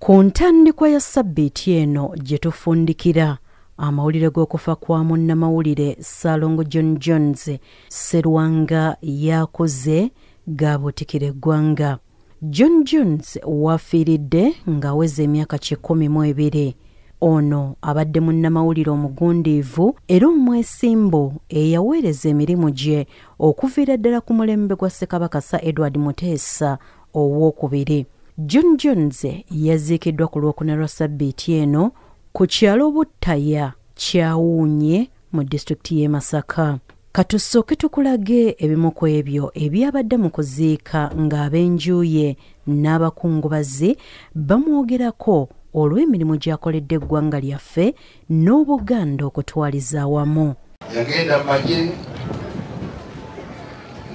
Ku ntandikwa ya sabbiiti eno gye tufundikira amawulire g'okufa kwa munnamawulire Ssaalongo John Jones Sserwanga yakoze gaabuutikira eggwanga. John Jones wafiiridde ng'aweza emyaka 12. Ono abadde munnamawulire omugundiivu era omwesimbu eyaweereza emirimu gye okuviira ddala ku mulembe gwa Ssekabaka Sir Edward Muteesa owookubiri. John Jones yaziikiddwa ku Lwokuna lwa sabbiiti eno ku kyalo Buttaya Kyawuunye mu disitulikiti y'e Masaka. Katusooke tukulage ebimu ku ebyo ebyabadde mu kuziika ng'ab'enju ye n'abakungubazi bamwogerako olw'emirimu gy'akoledde eggwanga lyaffe n'Obuganda okutwaliza awamu. Yagenda mu magye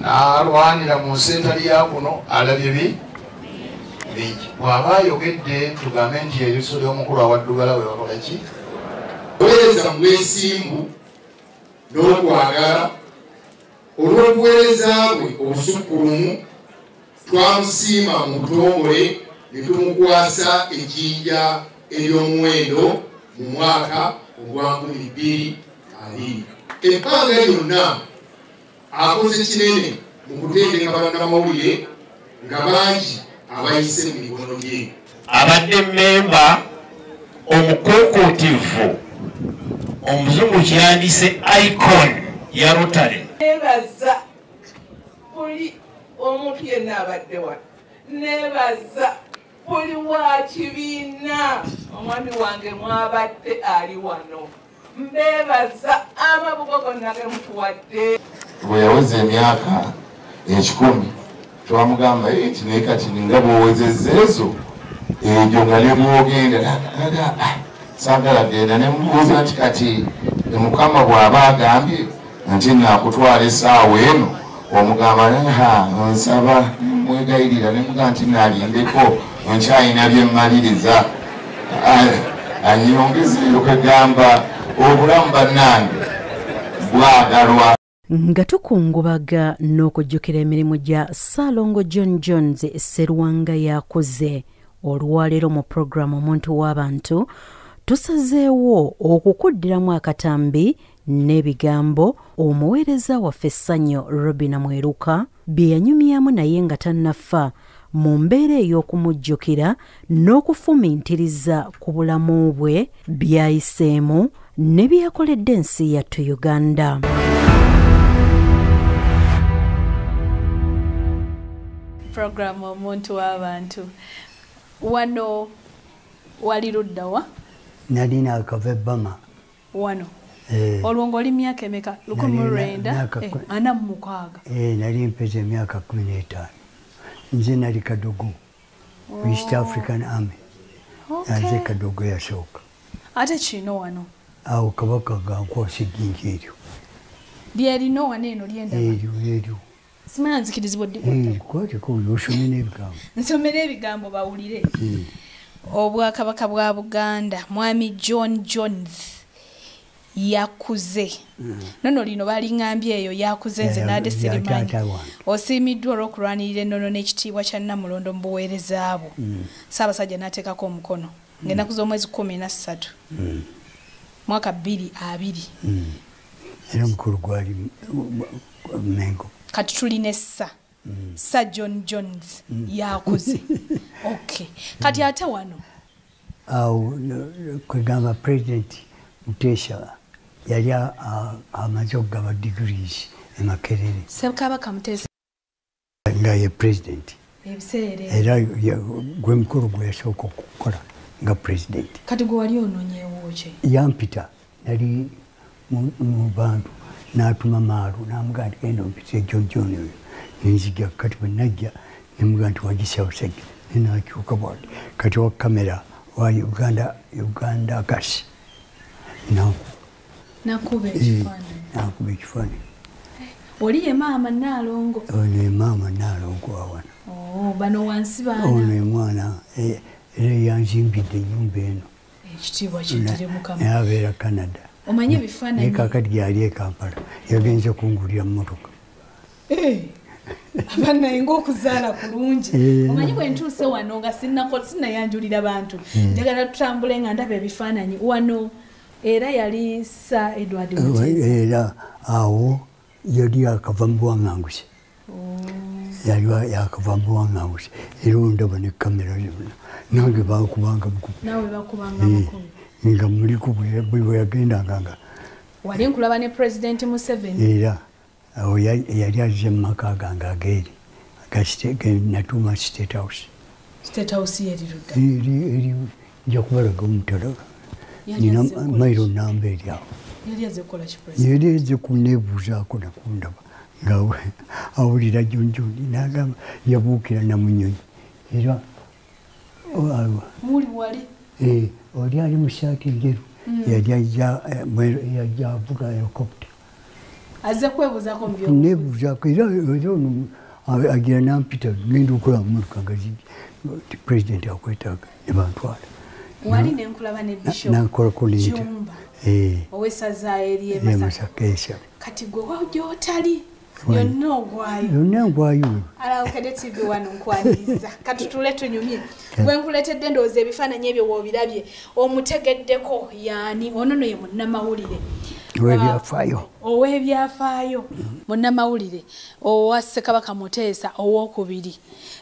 n'alwanira mu nsentali ya kuno alabye bingi. Bw'aba ayogedde tugambe nti eriiso ly'omukulu awaddugala we wakola ki? Oweereza mwesimbu n'okwagala olw'obuweereza bwe obusukkulumu twamusiima mu butongole ne tumukwasa ejjinja ery'omuwendo mu mwaka ogwa 2020. Ebbanga lyonna akoze kinene mu kutendeka bannamawulire nga bangi abayise mu mikono gye. Abadde mmemba omukuukuutivu omuzungu kyandise icon ya Rotary. Nebaza buli omuntu yenna abadde wano, nebaza buli wa kibiina omwami wange mwabadde ali wano, mbebaza amabugo gonna ge mutuwadde. Bwe yaweza emyaka 10 twamugamba eti naye kati nga bw'owezezza ezo egyo nga ne bw'ogenda saagala genda ne mubuuza nti kati Mukama bw'aba agambye nti naakutwala essaawa eno omugamba nsaba mwegayirira ne muga nti naalindeko nkyayina bye mmaliriza anyongezeeyo kwegamba obulamu bannange bwagalwa. Nga tukungubaga n'okujjukira emirimu gya Ssaalongo John Jones Sserwanga yakoze olwaleero mu puroguramu Omuntu w'Abantu, tusazeewo okukuddiramu akatambi n'ebigambo omuweereza waffe Ssanyu Robina Mweruka bye yanyumyamu naye nga tannafa mu mbeera ey'okumujjukira n'okufumiintiriza ku bulamu bwe by'ayiseemu ne byakoledde ensi yattu Uganda. Program Omuntu w'Abantu wano wali ludda wa? Nali nakava Bama wano. Olwo ng'oli myaka emeka? 1946. Nali mpeze emyaka 15. Nze nali kadogo East African Army. Nze kadogo yasooka. Ate kino wano? Awo Kabaka gankwasa ejjinja eryo. Lyerino wano eno lyendaba? Eryo. Simanya nzikirizibwa ddi? Kwateko osomera ebigambo. Nsomera ebigambo bawulire. Obwakabaka bwa Buganda Mwami John Jones yakuze. Nono lino balingambye eyo yakuze nze nade sirimanyi. Osiimiddwa olw'okulwanirira ennono n'ekitiibwa kya Nnamulondo mu buweereza bwo. Ssaabasajja n'ateekako omukono ng'ennaku z'omwezi 13 mwaka 2020. Era omukulu gwali Mengo. Kati tulina Sir John Jones yakuze. Okay. Kati ate wano? Awo kwegamba President Muteesa yali amaze okugaba degrees e Makerere. Ssekabaka Muteesa nga ye President. Ebiseera. Era gwe mukulu gwe yasooka okukola nga President. Kati gwe wali onoonyeewo ki? Yampita nali mu bantu n'atuma Maalu n'amugaa nti genda ompise John oyo. Nenzija kati bwe najja nemugaa nti wagisa abasajja nenakyuka bwati kati wa kamera wa Uganda Gas nakuba ekifaananyi. Oli ye maama Nnaalongo? Ono ye maama Nnaalongo awana. Bano wansi baana? Ono ye mwana era yanzimbidde ennyumba eno. Ekitiibwa kiddire Mukama. Naye abeera Canada. Omanyi ebifaananyi? Naye kaakati gyali e Kampala yagenze kungulira mmotoka. abanaye ng'okuzaala kulungi omanyi bwe ntuuse wano nga sinnayanjulira bantu njagala tutambule nga ndaba ebifaananyi wano era yali Sir Edward Muteesa era awo yali akava mu buwaŋŋanguse yali yakava mu buwaŋŋanguse era ondaba ne kamera zonna nange bakubanga mukubi nawe bakubanga mukubi nga muliko bwe yagendanga nga wali nkulaba ne President Museveni era awo yali azze mu maka gange ageeri natuuma State House yerirudda eri nja kubalaga omutalaga nina mairo namba eri awo yali ezze kuneebuuzaako nakundaba nga awulira jonjoni nagamba yabuukira namunyonyi era muli wali oli ali mu saati enjeru yali yajja avuga helicopter azze kwebuuzaako nebuuzaako era ono agira nampita genda okola mumuluka nga president akwetaaga ne bantwala wali nenkulaba ne Bishop nankolako neyita owesaza eri Masaka esale kati gwe wagyotali yonna ogwayo yonna ngwayo alawukedde TV wano nkwaniriza katutule tunyumye bwe nkuletedde ndowooza ebifaananyi ebyo woobirabye omutegeddeko yaani onono ye munnamawulire ow'ebyafaayo munnamawulire owa Ssekabaka Muteesa owookubiri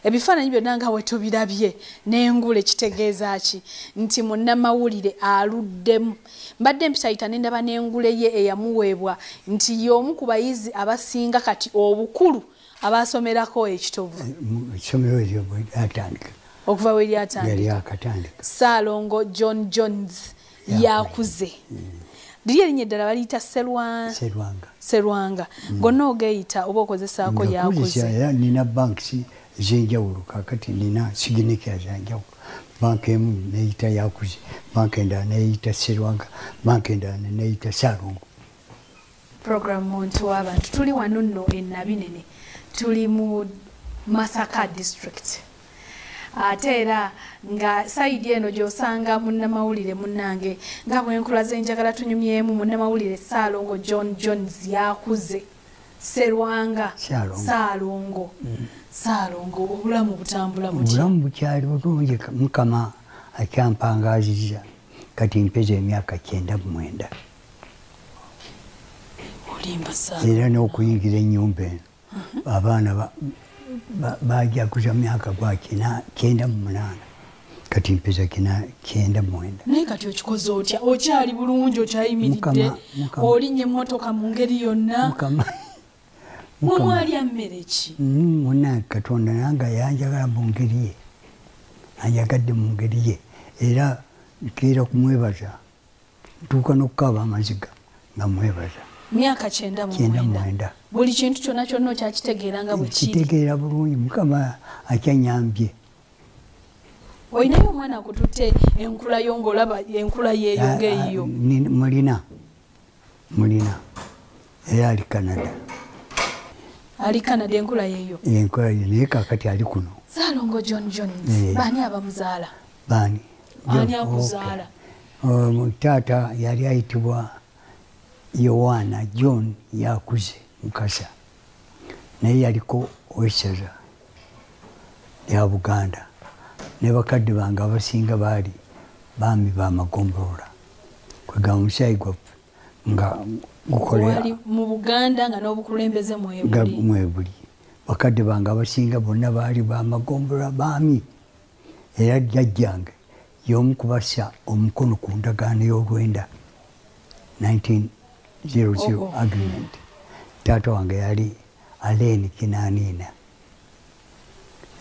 ebifaananyi byonna nga we tubirabye n'engule kitegeeza ki nti munnamawulire aluddemu mbadde mpitayita nendaba n'engule ye eyamuweebwa nti y'omu ku bayizi abasinga kati obukulu abasomerako ekitovu ekisomero ekyo bwatandika okuva we lyatandika Ssaalongo John Jones yakuze liri erinnya eddala baliyita Serwanga gonna ogeyita oba okozesaako yakuze nina banks ez'enjawulo kakati nina signikia zanjawulo banka emu neyita yakuze banka endala neyita Serwanga banka endala neyita Ssaalongo program muntu w'abantu tuli wano nno e Nabinene tuli mu Masaka district ate era nga saidi eno gy'osanga munnamawulire munnange nga bwenkulaze njagala tunyumyemu munnamawulire Ssaalongo John Jones yakuze Serwanga Ssaalongo obulamu butambula butya obulamu bukyali bulungi Mukama akyampangaazizza kati mpeza emyaka 99 era n'okuyingira ennyumba eno abaana bajaguza myaka gwa 98 kati mpeza 99 naye kati okikoze otya okyali bulungi okyayimiridde olinnye emmotoka mu ngeri yonna mwemwalya mmere ki munange Katonda nange yanjagala mu ngeri ye anjagadde mu ngeri ye era nkeera kumwebaza ntuuka n'okukaaba amaziga nga mwebaza myaka 99 buli kintu kyonna kyonna okyakitegeera nga bwe kiri kitegeera bulungi Mukama akyanyambye olinayo omwana akututte enkula yo ng'olaba enkula yeeyo ng'eyiyo mulina era ali Canada enkula yeeyo naye kakati ali kuno Ssaalongo John Jones baani abamuzaala baani ani akuzaala taata yali ayitibwa Yohana John yakuze Mukasa naye yaliko owessaza lya Buganda ne bakadde bange abasinga baali baami bamagombolola kwegamba omusaayi gwaffe nga gukolera mu Buganda nga n'obukulembeze mwebuli bakadde bange abasinga bonna baali bamagombolola baami era jjajjange y'omu kubassa omukono ku ndagaano y'olwenda 1900 agreement taata wange yali Aleni Kinanina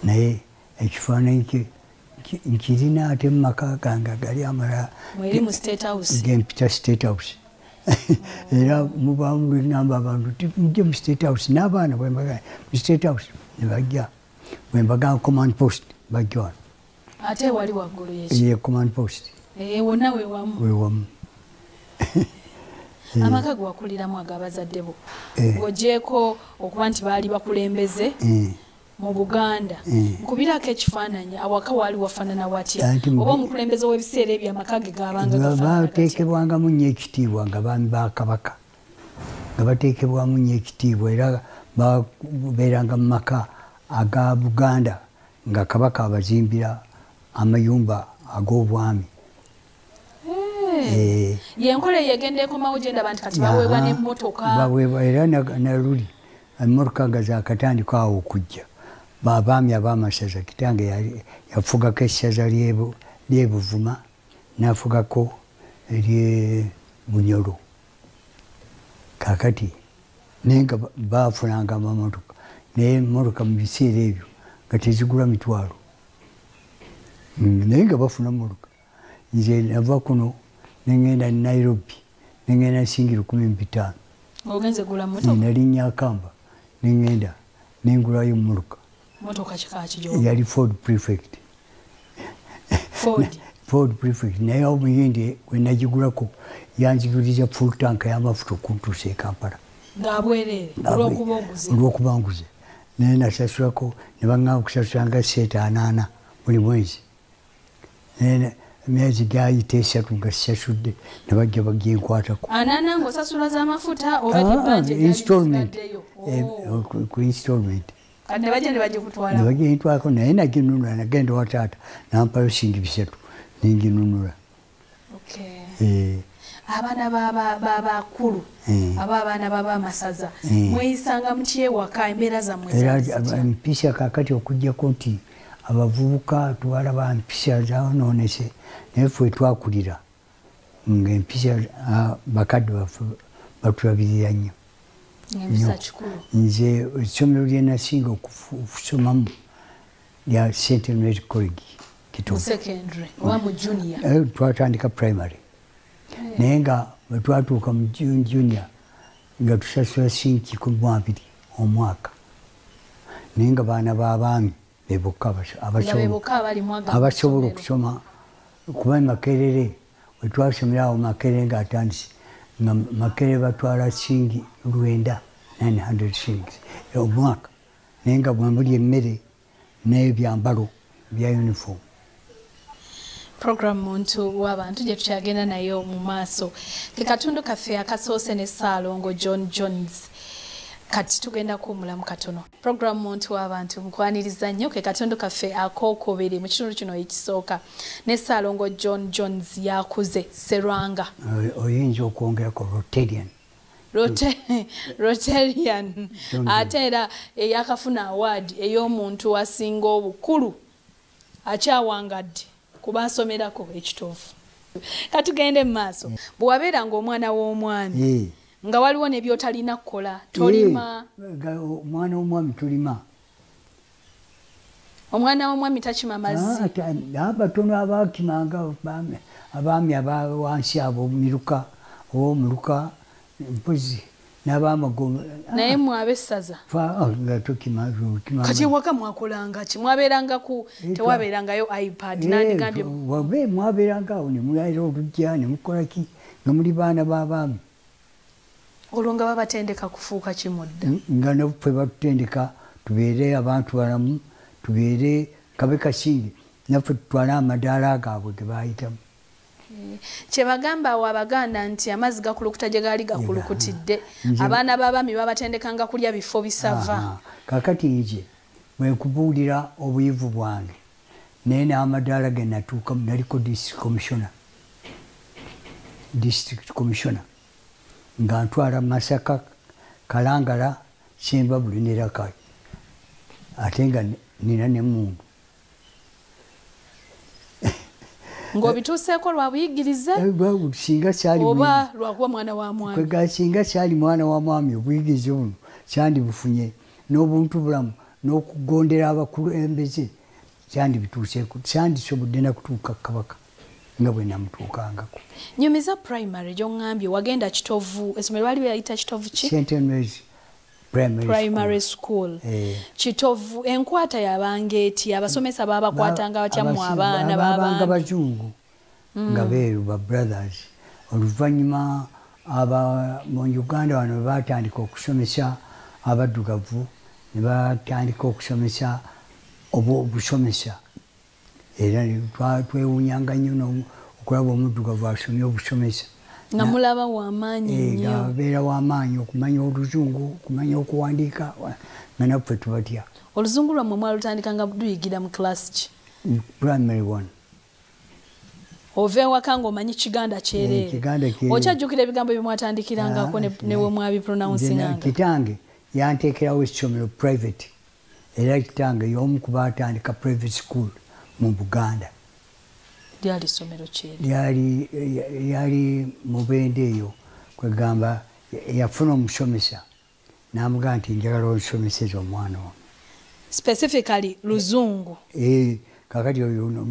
naye ekifaananyi nkirina ate mu maka gange gali amala gempita State House era mubaamu lwenamba abantu ti mujje mu State House n'abaana bwembagaa mu State House ne bajja bwembagaa command post bajja wano ate wali waggulu yeki command post wonna wewamu amaka ge wakuliramu ag'abazadde bo ng'ogyeko okuba nti baali bakulembeze mu Buganda nkubirako ekifaananyi awaka waali wafaanana watya oba omukulembeze w'ebiseera ebyo amaka ge gabanga bateekebwangamu nnyo ekitiibwa nga baami ba Kabaka nga bateekebwamu nnyo ekitiibwa era babeeranga mu maka aga Buganda nga kabaka abazimbira amayumba ag'obwami. Yenkola yegendeko mawugenda abantu kati baweebwa n'emmotoka. Baweebwa era na luli emmotoka nga zaakatandika awo okujja. Abaami ab'amasaza kitange yafugako essaza ly'e Buvuma n'afugako ery'e Bunyoro. Kaakati naye nga baafunanga amamotoka naye emmotoka mu biseera ebyo nga tezigula mitwalo naye nga bafuna emmotoka. Nze nava kuno nengenda Nairobi nengenda Singiro 15. Ogenze gula mmotoka? Nalinnya Akamba nengenda nengulayo emmotoka. Mmotoka kika kijo? Yali Ford Prefect. Ford Prefect naye omuyindi we nagigulako yanjiguriza full tank y'amafuta okuntuusa e Kampala. Ng'abwerere olw'okuba nguze. Naye nasasulako ne baŋŋamba okusasula nga $8 buli mwezi. Naye emyezi gyayita 3 nga sisasudde ne bajja bagenkwatako. Anana ng'osasula z'amafuta oba ebbanja installment ku installment. Ne bajja ne bagikutwalako. Ne bagintwalako naye naginunula nagenda wa taata nampayo singi 3 ninginunula. Abaana babakulu aba abaana b'amasaza mweyisanga mu kyewaka embeera zammwe empisa kaakati okugjako nti abavubuka twalaba empisa zaonoonese naye ffe twakulira ng'empisa bakadde baffe batulabirira nnyo. Nze essomero lye nasinga okusomamu lya St. Henry College Kitovu. Twatandika primary. Naye nga bwe twatuuka mu junior nga tusasula sinki 20 omwaka. Naye nga baana b'abaami be bokka abasobola okusoma kuba Makerere we twasomera awo Makerere ng'atandise nga Makerere batwala singi 900 shillings omwaka. Naye nga bwe muli emmere n'ebyambalo bya uniform. Program muntu w'abantu gye tukyagenda nayo mu maaso ke katundu kaffe akasoose ne Ssaalongo John Jones kati tugenda kuwumulamu katono. Program muntu w'abantu nkwaniriza nnyo ke katundu kaffe akookobere mu kitundu kino ekisooka ne Ssaalongo John Jones yakuze Sserwanga. Oyinza okwongerako Rotarian ate era eyakafuna award ey'omuntu asinga obukulu akyawangadde kuba asomerako ekitovu. Katugende mu maaso bwe wabeeranga omwana w'omwami nga waliwo ne by'otalina kukola tolima. Omwana w'omwami tulima. Omwana w'omwami takima mazzi. Abatono abaakimanga abaami abawansi abo miruka omuluka mpozi n'abamagombe. Naye mwabessaza kati ewaka mwakolanga ki? Mwabeeranga ku tewabeerangayo iPad nandigambye mwabeerangawo ne mulaira olujja ne mukola ki nga muli baana b'abaami. Olwo nga babatendeka kufuuka kimudda nga naffe batutendeka tubeere abantu balamu tubeere kabe kasinge naffe tutwale amadaala gaabwe ge baayitamu. Kyebagamba awo Abaganda nti amazzi gakulukuta gye gaali gakulukutidde abaana b'abaami babatendekanga kulya bifo bisava. Kaakati nje bwe nkubuulira obuyivu bwange naye n'amadaala ge natuukamu naliko district commissioner nga ntwala Masaka, Kalangala, Sembabule ne Rakai ate nga nina n'emmundu. Ng'obituuseeko lwa buyigirize oba lwakuba mwana wa mwami? Singa kyali mwana wa mwami obuyigirize buno kyandibufunye n'obuntu bulamu n'okugondera abakulu embeze kyandibituuseeko kyandisobodde nakutuuka Kabaka nga bwe namutuukangako. Nyumiza primary gy'oŋŋambye wagenda Kitovu, essomero baali bayita Kitovu ki? St. Henry's Primary School. Kitovu enkwata yabanga eti abasomesa babakwatanga batya mu abaana babanga bazungu nga beeru ba brothers. Oluvannyuma mu Uganda wano batandika okusomesa abaddugavu ne batandika okusomesa obusomesa era twewuunyanga nnyo okulaba omuddugavu asomye obusomesa nga mulaba w'amaanyi nnyo abeera w'amaanyi okumanya oluzungu okumanya okuwandiika nga naffe tubatya. oluzungu lwammwe mwalutandika nga luyigira mu class ki? Primary 1. ova ewaka ng'omanyi kiganda kyereere okyajjukira ebigambo bye mwatandikirangako ne we mwabipronouncinganga? Kitange yanteekerawo essomero private era kitange y'omu ku baatandika private school mu Buganda. lyali ssomero kyeri? Yali Mubende eyo kwegamba yafuna omusomesa n'amugamba nti njagala onsomeseza omwana ono. Specifically luzungu? Kakati oyo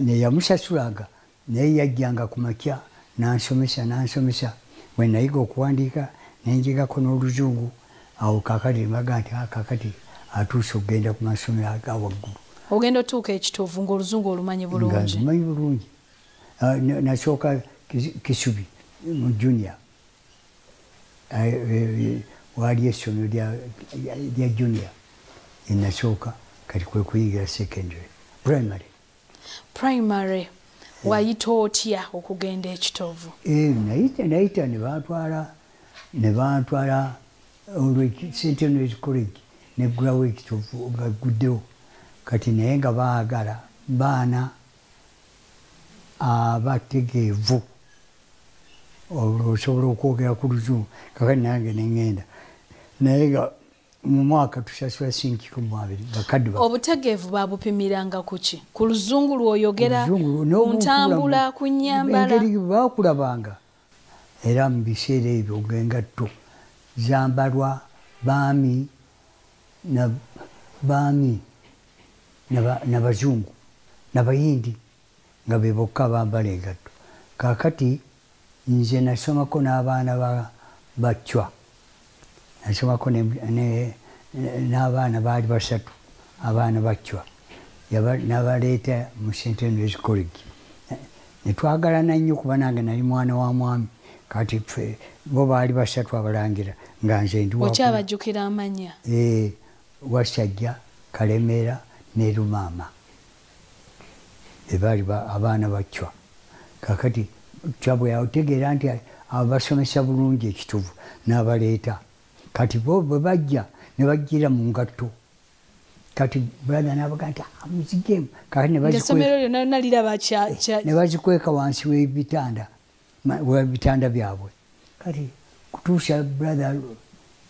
neyamusasulaga naye yajjanga ku makya n'ansomesa bwe nayiga okuwandiika nenjigako n'oluzungu awo kakati embaga nti kakati atuuse okugenda ku masomero aga waggulu. ogenda otuuka ekituufu ng'oluzungu olumanyi bulungi? Lumanyi bulungi. Nasooka Kisubi mu junior waali essomero lya junior enasooka kati kwe kuyigira secondary. Primary wayita otya okugenda ekitovu? Nayita ne bantwala Centenary College neggulawo ekitovu nga guddewo kati naye nga baagala baana abategeevu osobola okwogera ku luzungu. Kakati nange neŋŋenda naye nga mu mwaka tusasula $120 bakadde. Obutegeevu babupimiranga ku ki? Ku luzungu lw'oyogera, ku ntambula, ku nnyambala? Engeri baakulabanga era mu biseera ebyo ng'engatto zambalwa baami n'abazungu n'abayindi nga be bokka bambala engatto. Kaakati nze nasomako n'abaana bacwa, nasomako n'abaana baali 3 abaana bacwa nabaleeta mu Centenary College. Netwagalana nnyo kuba nange nali mwana wa mwami kati ffe bo baali 3 abalangira nga nze ndi okyabajjukira amanya? Wasajja, Kalemera ne Lumaama bebaali abaana bacwa. Kakati kyabwe yategeera nti abasomesa bulungi ekituvu n'abaleeta kati bo bwe bajja ne bajjira mu ngatto. Kati brother n'abaga nti muzigemu kati ne bazikweka wansi w'ebitanda byabwe. Kati kutuusa brother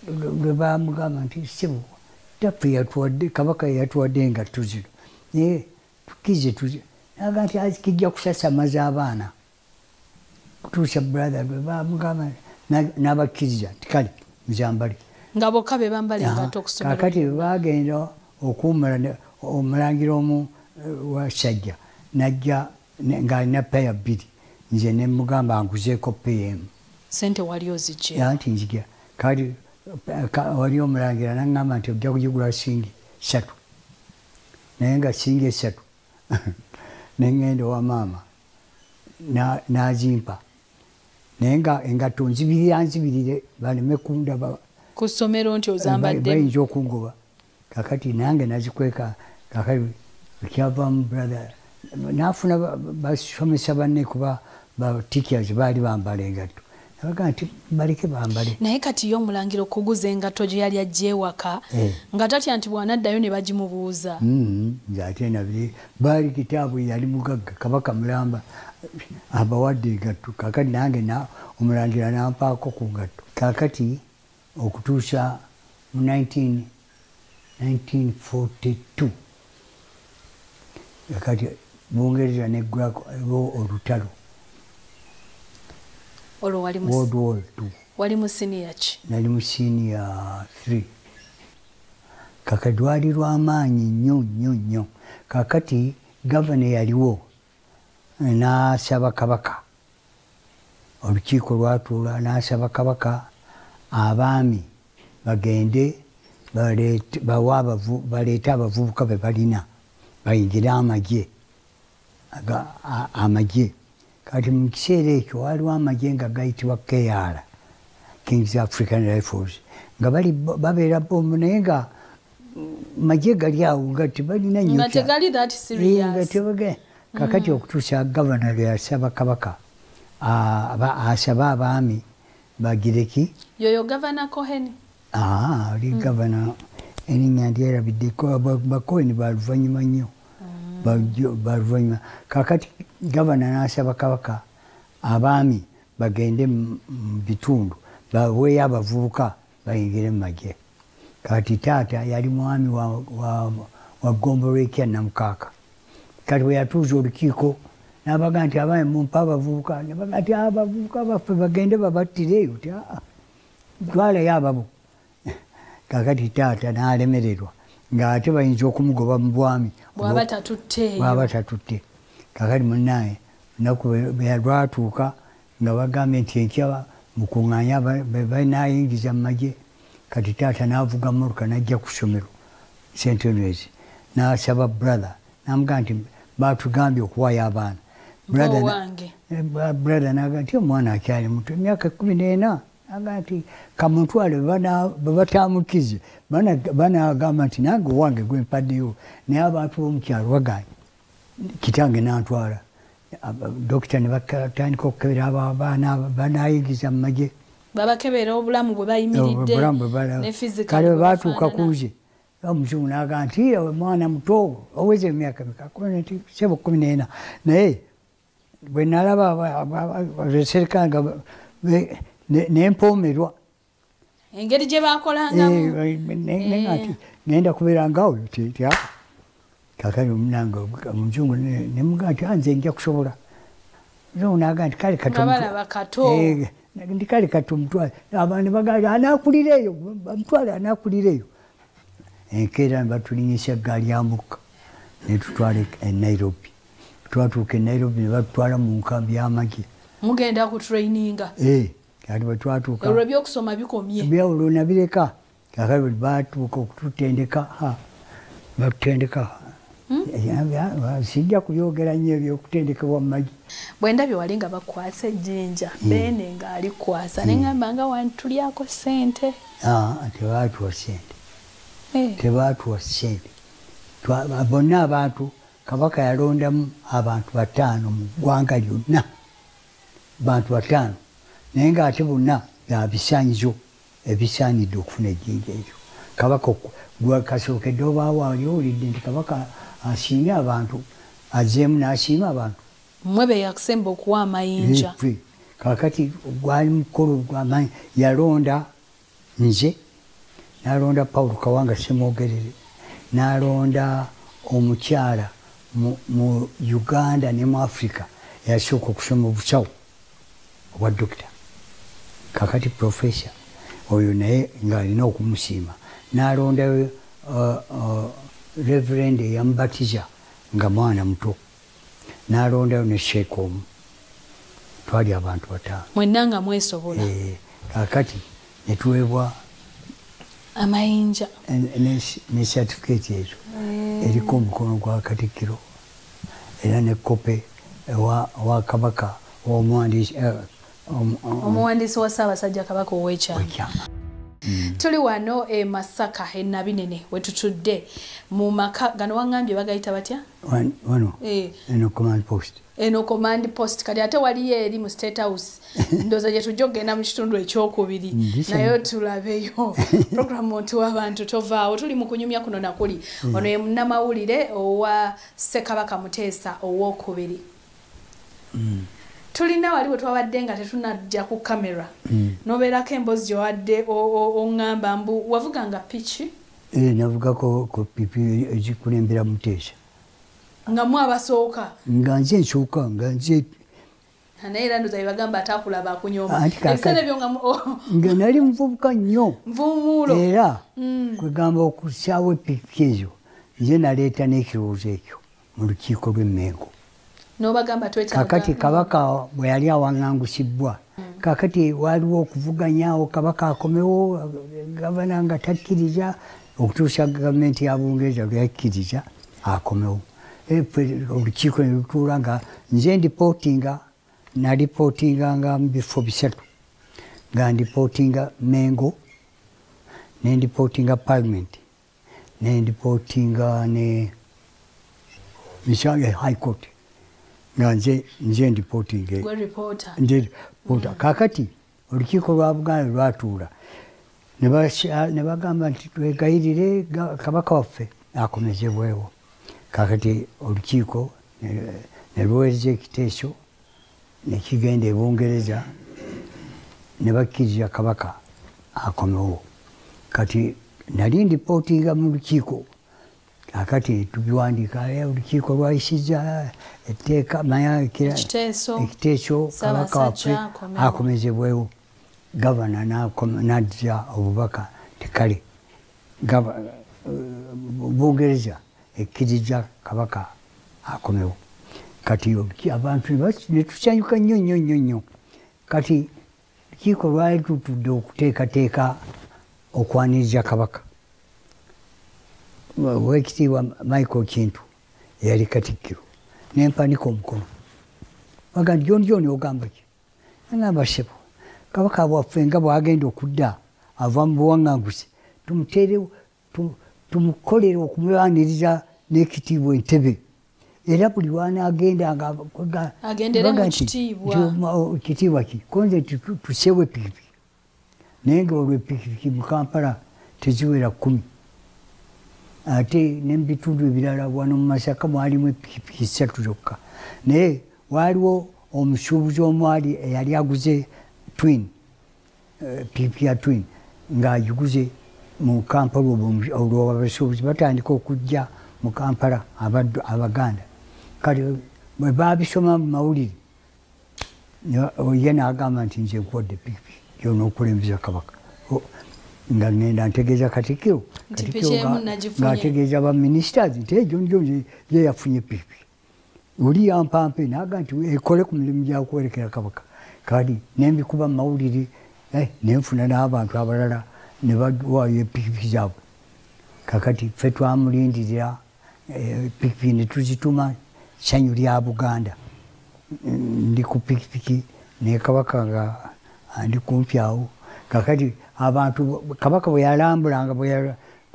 lwe bamugamba nti ssebo taffe yatuwadde kabaka yatuwadde engatto zino naye tukize naga nti kijja kusasamaza abaana. Kutuusa brother lwe bamugamba n'abakkiriza nti kale muzambale nga bokka be bambala engatto okusomera. Kakati bwe bagenda okuwumula omulangira omu wasajja najja ng'alina peya 2 nze ne mugamba nguzeeko peya emu. Sente wali ozijja? Nti nzija. Kati wali omulangira n'aŋŋamba nti ojja kugigula $3 naye nga $3 ne ŋŋenda owa maama n'azimpa naye nga engatto nzibirire baleme kundaba ku ssomero nti ozambadde bayinza okungoba. Kakati nange nazikweka. Kakati ekyavamu brother n'afuna basomesa banne kuba teachers baali bambala engatto nabaga nti baleke bambale. Naye kati ye omulangira okuguza engatto gye yali ajja ewaka nga tatya nti bw'anaddayo ne bagimubuuza? Nze ate nabire baali kitaabu yali mugagga Kabaka Mulamba abawadde engatto. Kakati nange omulangira nampaako ku ngatto. Kakati okutuusa mu 1942 kakati Bungereza neggulako olutalo olwo wali World War II. Wali mu senior ki? Nali mu senior 3. Kakati lwali lw'amaanyi nnyo. Kakati gavana yaliwo n'asaba kabaka, olukiiko lwatuula n'asaba kabaka abaami bagende baleete abavubuka be balina bayingire amagye. Kati mu kiseera ekyo waliwo amagye nga gayitibwa KR, King's African Rifles, nga babeera bombo naye nga magye gali awo nga tebalina nnyo nga tegali that serious. Kakati okutuusa gavana lwe yasaba kabaka asaba abaami bagireki yoyo Governor Cohen ali gavana erinnya ndyerabiddeko bakoeni baluvanyuma nnyo baluvanyuma kakati gavana n'asaba kabaka abaami bagende mu bitundu baweeyo abavubuka bayingire mu magye kati taata yali mwami wa Gomborekya Namukaaka kati bwe yatuuza olukiiko n'abaga nti abaami mumpa abavubuka nebaga nti abavubuka baffe bagende babattireeyo ti twalayo ababo kakati taata n'alemererwa ng'ate bayinza okumugoba mu bwami bw'aba tatutteeyo bw'aba tatutte kakati munnaye lunaku lwatuuka nga bagambye nti enkya mukuŋŋaanya banayingiza mu magye kati taata n'avuga motoka n'ajja ku ssomero St. Louis n'asaba brother n'amugaa nti batugambye okuwayo abaana brother n'aga nti omwana akyali muto emyaka 14 aga nti kamutwale bebatamukize banagamba nti nange owange gwempaddeyo naye abantu b'omukyalo baganye kitange n'antwala dokita ne batandika okukebera abaana banayingiza mu magye babakebera obulamu bwe bayimiridde ne physical kale bwe batuuka kuze omuzungu n'aga nti mwana muto oweze emyaka nti sebo 14 naye bwe nalaba abaserikanga nempoomerwa engeri gye bakolangamu ati ngenda kubeera ngawo kakali omunanga omuzungu nemugaa nti nze nja kusobola omuzungu naga nti kale ndi kale kato mutwale abantu bagaa anakulireeyo bamutwale anakulireeyo enkeera nebatulinyisa eggaali ya mukka netutwala e Nairobi twatuuka e Nairobi ne batutwala mu nkambi y'amagye mugenda ku traininga kati bwe twatuuka olwo ebyokusoma bikomye byawulo nabireka kakati bwe batuuka okututendeka batutendeka sijja kubyogera nnyo ebyokutendekebwa mu magye bwe ndabye wali nga bakwasa ejjinja beene ng'ali kwasa neŋŋamba nga wantulyako ssente tebaatuwa ssente tebaatuwa ssente bonna abantu kabaka yalondamu abantu 5 mu ggwanga lyonna bantu 5 naye ng'ate bonna yabisaanyizo ebisaanidde okufuna ejjinja eryo kabaka kasookedde obaawo ali owulidde nti kabaka asiimye abantu azzeemu n'asiima abantu mmwe be yakusemba okuwa amayinja kakati gwali mukolo gw'amaanyi yalonda nze n'alonda Paul Kawanga Semwogerere n'alonda omukyala mu Uganda ne mu Africa yasooka okusoma obusawo obwa dokita kakati professor oyo naye ng'alina okumusiima n'alondayo reverend eyamubatiza nga mwana muto n'alondayo ne sheeka omu twali abantu 5 mwenna nga mwesobola kakati netuweebwa amayinja ne certificate ezo eriko omukono gwa Katikkiro era ne kope wa kabaka omuwandiisi wa Ssaabasajja Kabaka ow'ekyama tuli wano e Masaka e Nabinene wetutudde mu maka gano waŋŋambye bagayita batya wano eno command post kati ate waliyo eri mu State House ndooza gye tujja okugenda mu kitundu ekyokubiri naye tulabeyo programu nti w'abantu tovaawo tuli mu kunyumya kuno nakuli ono ye munnamawulire owa Ssekabaka Muteesa ow'okubiri tulina wali bwe twabadde nga tetunajja ku kamera nobeerako emboozi gyewadde oŋŋamba mbu wavuganga piki navugako ku pipi ezikulembera Muteesa nga mu abasooka nga nze nsooka nga nze naye era ndoza bebagamba atakulaba akunyoma ebiseera ebyo nga nali muvubuka nnyo nvumuulo era kwegamba okusaawo epiki ezo nze naleeta n'ekirowoozo ekyo mu lukiiko lw'Emmengo nobagamba kakati kabaka bwe yali awaŋŋangusibwa kakati waliwo okuvuganyaawo kabaka akomewo gavana nga takkiriza okutuusa gavumenti ya Bungereza lweyakkiriza akomewo olukiiko ne lutuula nga nze nalipootinganga mu bifo 3 nga ndipootinga Mengo nendipootinga Parliament nendipootinga ne Misango High Court nga nze ndipotinge nze reporter kakati olukiiko lwa Buganda lwatuula ne bagamba nti twegayirire kabaka waffe akomezebwewo kakati olukiiko ne luweereza ekiteeso ne kigenda e Bungereza ne bakkiriza kabaka akomewo kati nali ndipotinga mu lukiiko akati tubiwandiika olukiiko lwayisiza etteeka ekiteeso kabaka waffe akomezebwewo gavana n'addiza obubaka tekale Bungereza ekkiriza kabaka akomewo kati abantu ne tusanyuka nnyo kati lukiiko lwali tutudde okuteekateeka okwaniriza kabaka Oweekitiibwa Michael Kintu eyali Katikkiro nempanika omukono baga nti John ogamba ki nagamba sebo kabaka bwaffe nga bwagenda okudda ava mu buwaŋŋanguzi tumuteerewo tumukolere okumwaniriza n'ekitiibwa Entebbe era buli lwanaagenda kitiibwa ki konze tuseewo epikipiki naye nga olwo epikipiki mu Kampala teziwera 10 ate n'ebitundu ebirala wano mu Masaka mwalimu epikipiki 3 zokka naye waaliwo omusuubuzi omwali eyali aguze twin pikipiki ya twin ng'agiguze mu Kampala olwo abasuubuzi batandika okujja mu Kampala Abaganda kati bwe baabisoma mu mawulire ye n'agamba nti nze nkuwadde pikipiki gy'onookulembeza kabaka nga ngenda ntegeeza Katikkiro ng'ategeeza baministers nti John ye yafunye pikipiki oli yampampe naga nti ekole ku mirimu gyakuwerekera kabaka kati nembikuba mu mawulire nenfuna n'abantu abalala ne bawaayo epikipiki zaabwe kakati ffe twamulindirira pikipiki ne tuzituma ssanyu lya Buganda ndi ku pikipiki ne kabaka nga andi kumpi awo kakati abantu kabaka bwe yalambulanga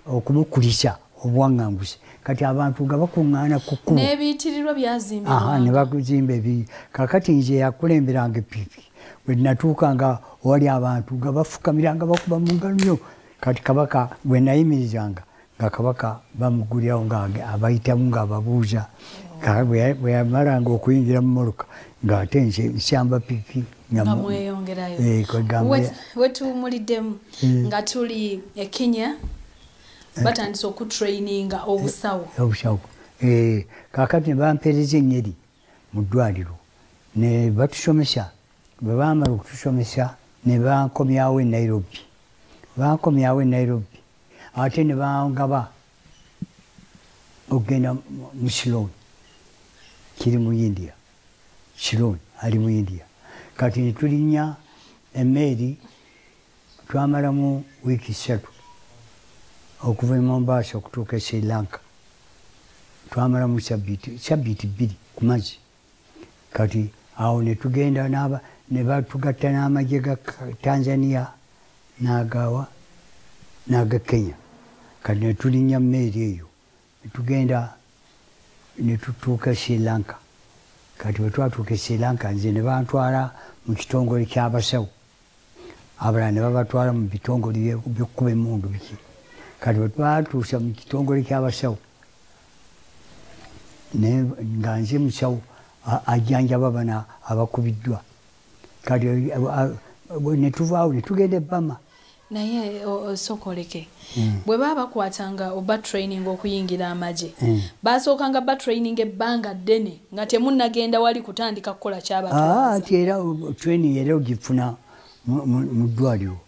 okumukulisa obuwaŋŋanguzi kati abantu nga bakuŋŋaana ku kkubo n'ebiyitirirwa byazimbibwa ne bakuzimba ebi kakati nze yakulemberanga epikipiki bwe natuukanga owali abantu nga bafukamiranga bakuba mu ngalo nnyo kati kabaka bwe nayimirizanga nga kabaka bamugulirawo nga abayitamu ng'ababuuza bwe yamalanga okuyingira mu mmotoka ng'ate nze nsamba pikipiki nga mweyongerayo wetuwumuliddemu nga tuli e Kenya batandise okutraininga obusawo kakati ne bampeereza ennyeri mu ddwaliro ne batusomesa bwe baamala okutusomesa ne bankomyawo e Nairobi ate ne bangaba okugenda mu Ceylon kiri mu India Ceylon ali mu India kati ne tulinnya emmeeri twamalamu wiiki 3 okuva e Mombasa okutuuka e Sri Lanka twamalamu sabbiiti 2 ku mazzi kati awo ne tugenda ne batugatta n'amagye ga Tanzania n'aga Kenya kati ne tulinnya mmeeri eyo ne tugenda ne tutuuka e Sri Lanka kati bwe twatuuka e Sri Lanka nze ne bantwala mu kitongole ky'abasawo abalala ne babatwala mu bitongole by'okkuba emmundu biki kati bwe twatuusa mu kitongole ky'abasawo nga nze musawo ajjanjaba bana abakubiddwa kati ne tuvaawo ne tugenda e Bama naye osokoleke bwe baba bakwatanga oba training okuyingira amagye basookanga ba training ebbanga ddene nga temunnagenda wali kutandika kukola kyabatwaza ati era training era ogifuna mu ddwaliro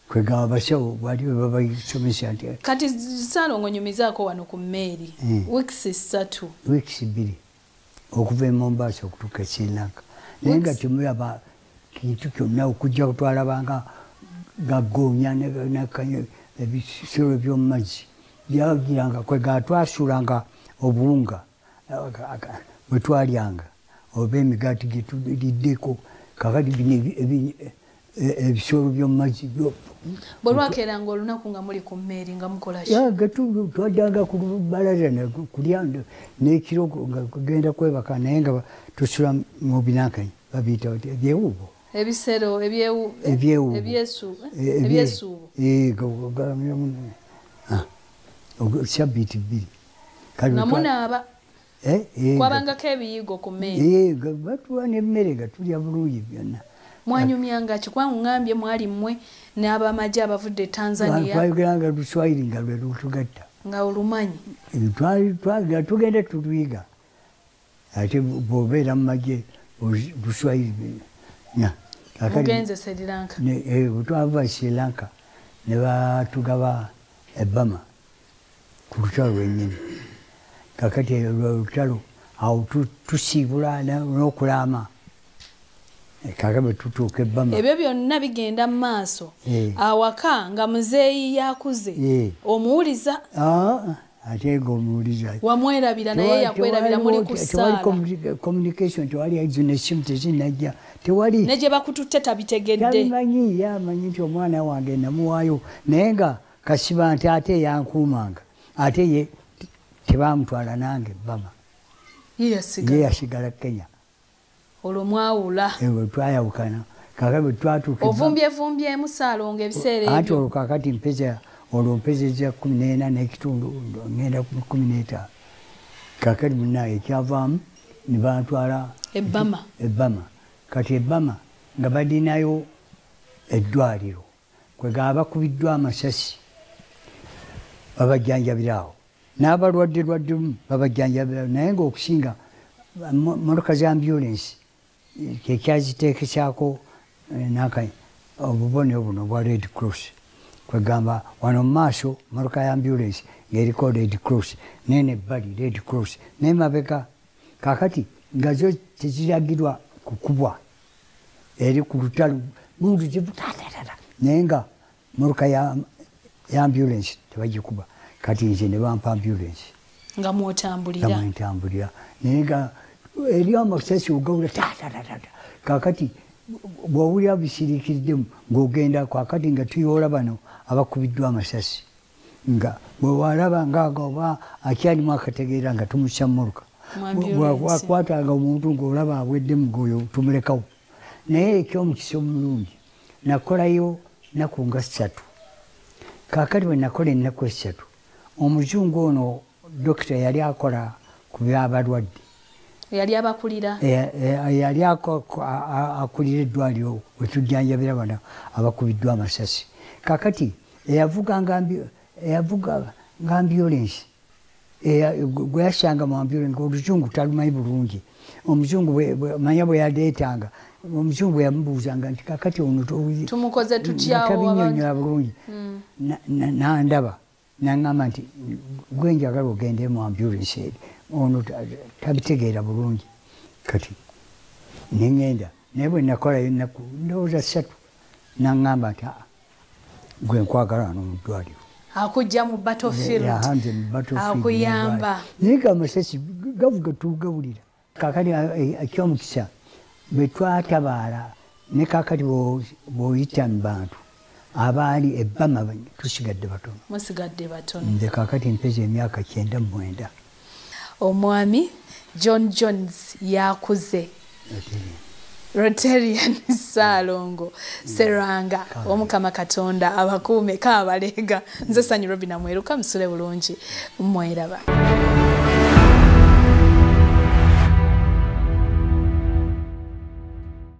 kwegamba basawo bwali bwe babayisomesa nti kati Saalongo nyumizaako wano ku mmeeri weeks 3 weeks 2 okuva e Mombasa okutuuka e Sri Lanka naye nga temulaba kintu kyonna okujja kutwalabanga gaggoonya ebisolo by'omu mazzi byagiranga kwegamba twasuulanga obuwunga bwe twalyanga oba emigaati gye tuliddeko kakati ebisolo by'omumazzi bwe lwakeeranga olunaku nga muli ku mmeeri nga mukola ki twaddanga ku lubalaza kulya n'ekiro nga kugenda kwebaka naye nga tusula mu binankanyi babiyita ebyewuubo ebisero ebyesuubo sabbiiti 2 nga munaaba kwabangako ebiyigo ku mmeeri batuwa n'emmere nga tulya bulungi byonna mwanyumyanga kikwangambye mwali mmwe n'abamagye abavudde Tanzania twayogeranga luswayiri nga lwe lutugatta nga olumanyi nga tugenda tuluyiga ate bw'obeera mu magye luswayiri mugenze Sri Lanka bwetwava Sri Lanka ne batugaba ebbama ku lutalo lwennyini kakati olutalo awo tusiibula n'okulaama kaka bwe tutuuka ebbama ebyo byonna bigenda mu maaso awaka nga muzeeyi yakuze omuwuliza ate ng'omuwuliza wamwerabira naye yakwerabira muli ku ssaala tewali communication tewali ezo nessimu tezinajja tewali ne gye bakututte tabitegedde tabimanyi yamanyi nti omwana wange namuwaayo naye nga kasiba nti ate yankuumanga ate ye tebamutwala nange ebbama ye yasigala Kenya olwo mwawula twayawukana kaka bwe twatuuka ovumbyevumbyemu Ssaalongo ebiseera ebyo anti olwo kakati olwo mpezeza 14 n'ekitundu ngenda ku 15 kakati munaye ekyavaamu ne bantwala ebbama kati ebbama nga badinayo eddwaliro kwega bakubiddwa amasasi babajjanjabiraawo n'abalwadde babajjanjabiraawo naye ng'okusinga motoka za ambulensi kyekyaziteekesyako obubonero buno bwa Red Cross kwegamba wano mu maaso motoka ya ambulensi ng'eriko Red Cross nene ebbali Red Cross naye mabega kakati nga zo teziragirwa kukubwa eri ku lutalo muntu kibutatatata naye nga motoka ya ambulensi tebagikuba kati nze ne bampa ambulensi nga mwotambulira naye nga eri amasasi ogawula tatatata kakati bw'owulira bisiriikiriddemu ng'ogenda kakati nga tuyoola bano abakubiddwa amasasi nga bwewalaba ngaaga oba akyalimu akategeera nga tumussa mmuluka bwakwatanga omuntu ng'olaba awedde mugoyo tumulekawo naye ekyomukisa omulungi nakolayo nnaku nga 3 kakati bwe nakola ennaku 3 omuzungu ono dokita yali akola ku byabalwadde yali abakulira yali akulira eddwaliro wetujjanjabira bano abakubiddwa amasasi kakati eyavuga nga ambulensi gwe yasanga mu ambulensi oluzungu talumanyi bulungi omuzungu manya bwe yaleetanga omuzungu bwe yamubuuzanga nti kakati ono tumukoze tutyawo tabinyonyola bulungi nandaba naŋŋamba nti gwe njagala ogende mu ambulensi eri ono tabitegeera bulungi kati neŋŋenda naye bwe nakolayo ennaku ndowooza 3 naŋŋamba nti gwe nkwagala wano mu ddwaliro akujja mu battlefield akuyamba naye nga amasasi gavuga tugawulira kakati ekyomukisa bwe twatabaala ne kakati bw'oyita mu bantu abaali ebbama tusigadde batono nze kakati mpeza emyaka 99 omwami John Jones yakuze Rotarian Ssaalongo Seranga omukama Katonda abakuume kaabalega nze Sanyu Robina Mweruka musule bulungi mweraba